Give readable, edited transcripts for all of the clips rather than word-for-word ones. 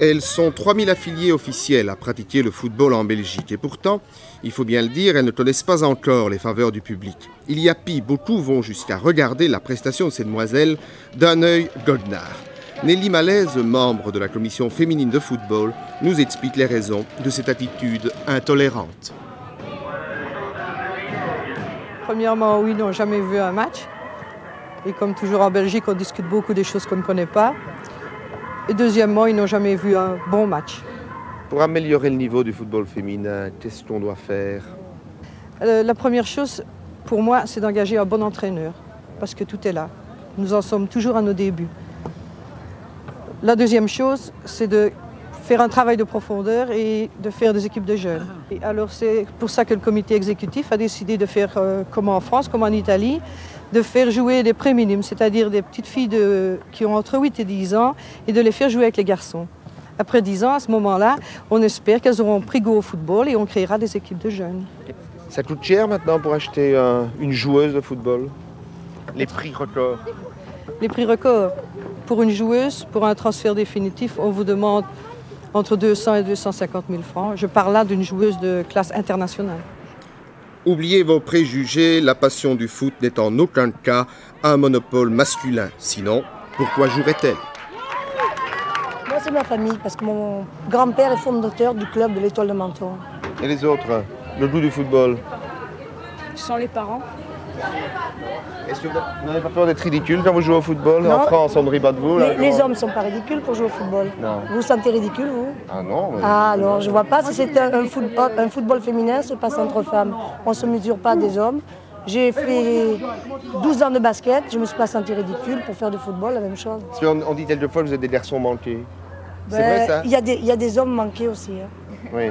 Elles sont 3000 affiliées officielles à pratiquer le football en Belgique. Et pourtant, il faut bien le dire, elles ne connaissent pas encore les faveurs du public. Il y a pis, beaucoup vont jusqu'à regarder la prestation de ces demoiselles d'un œil goguenard. Nelly Malaise, membre de la commission féminine de football, nous explique les raisons de cette attitude intolérante. Premièrement, oui, ils n'ont jamais vu un match. Et comme toujours en Belgique, on discute beaucoup des choses qu'on ne connaît pas. Et deuxièmement, ils n'ont jamais vu un bon match. Pour améliorer le niveau du football féminin, qu'est-ce qu'on doit faire? La première chose, pour moi, c'est d'engager un bon entraîneur. Parce que tout est là. Nous en sommes toujours à nos débuts. La deuxième chose, c'est de faire un travail de profondeur et de faire des équipes de jeunes. Et alors c'est pour ça que le comité exécutif a décidé de faire comme en France, comme en Italie, de faire jouer des préminimes, c'est-à-dire des petites filles qui ont entre 8 et 10 ans, et de les faire jouer avec les garçons. Après 10 ans, à ce moment-là, on espère qu'elles auront pris goût au football et on créera des équipes de jeunes. Ça coûte cher maintenant pour acheter une joueuse de football? Les prix records? Les prix records. Pour une joueuse, pour un transfert définitif, on vous demande entre 200 et 250 000 francs. Je parle là d'une joueuse de classe internationale. Oubliez vos préjugés, la passion du foot n'est en aucun cas un monopole masculin. Sinon, pourquoi jouerait-elle? Moi, c'est ma famille, parce que mon grand-père est fondateur du club de l'Étoile de Menton. Et les autres? Le goût du football? Ce sont les parents. Est-ce que vous n'avez pas peur d'être ridicule quand vous jouez au football? Non. En France, on ne rit pas de vous. Les hommes ne sont pas ridicules pour jouer au football. Non. Vous vous sentez ridicule, vous? Ah non. Mais... Ah, alors, je ne vois pas si c'est un football féminin, se passe entre femmes. On ne se mesure pas des hommes. J'ai fait 12 ans de basket, je ne me suis pas sentie ridicule pour faire du football, la même chose. Parce qu'on dit quelquefois que vous êtes des garçons manqués. Ben, c'est vrai ça? Il y a des hommes manqués aussi. Hein. Oui.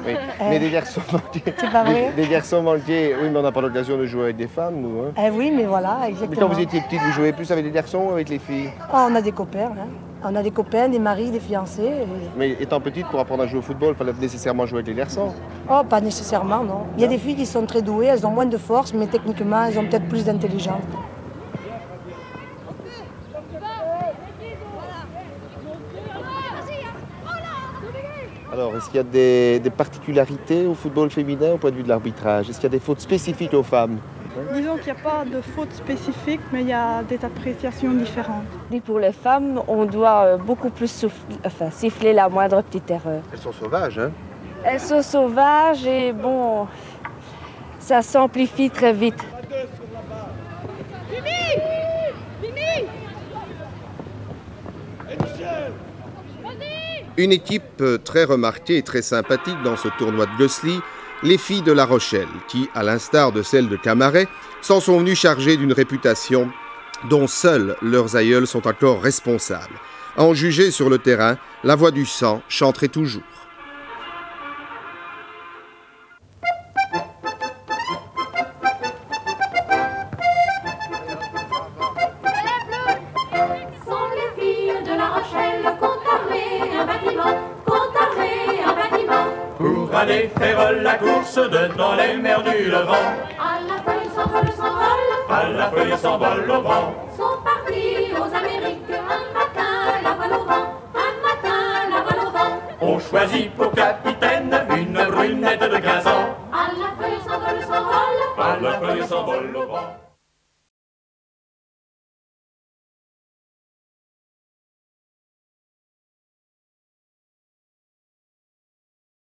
Oui. Mais des garçons manqués. C'est pas vrai? Des garçons manqués, oui, mais on n'a pas l'occasion de jouer avec des femmes, nous. Hein. Oui, mais voilà, exactement. Mais quand vous étiez petite, vous jouez plus avec des garçons ou avec les filles? Ah, on a des copains. Hein. On a des copains, des maris, des fiancés. Et... Mais étant petite, pour apprendre à jouer au football, il fallait nécessairement jouer avec les garçons. Oh, pas nécessairement, non. Il y a des filles qui sont très douées, elles ont moins de force, mais techniquement, elles ont peut-être plus d'intelligence. Alors, est-ce qu'il y a des particularités au football féminin au point de vue de l'arbitrage? Est-ce qu'il y a des fautes spécifiques aux femmes? Disons qu'il n'y a pas de faute spécifique, mais il y a des appréciations différentes. Et pour les femmes, on doit beaucoup plus siffler la moindre petite erreur. Elles sont sauvages, hein? Elles sont sauvages et bon, ça s'amplifie très vite. Une équipe très remarquée et très sympathique dans ce tournoi de Gosselies, les filles de La Rochelle, qui, à l'instar de celles de Camaret, s'en sont venues charger d'une réputation dont seuls leurs aïeuls sont encore responsables. À en juger sur le terrain, la voix du sang chanterait toujours. Pour aller faire la course dans les mers du Levant. À la feuille s'envole, À la feuille s'envole au vent. sont partis aux Amériques. Un matin, la voile au vent. Un matin, la voile au vent. On choisit pour capitaine une brunette de 15 ans. À la feuille s'envole, À la feuille s'envole au vent.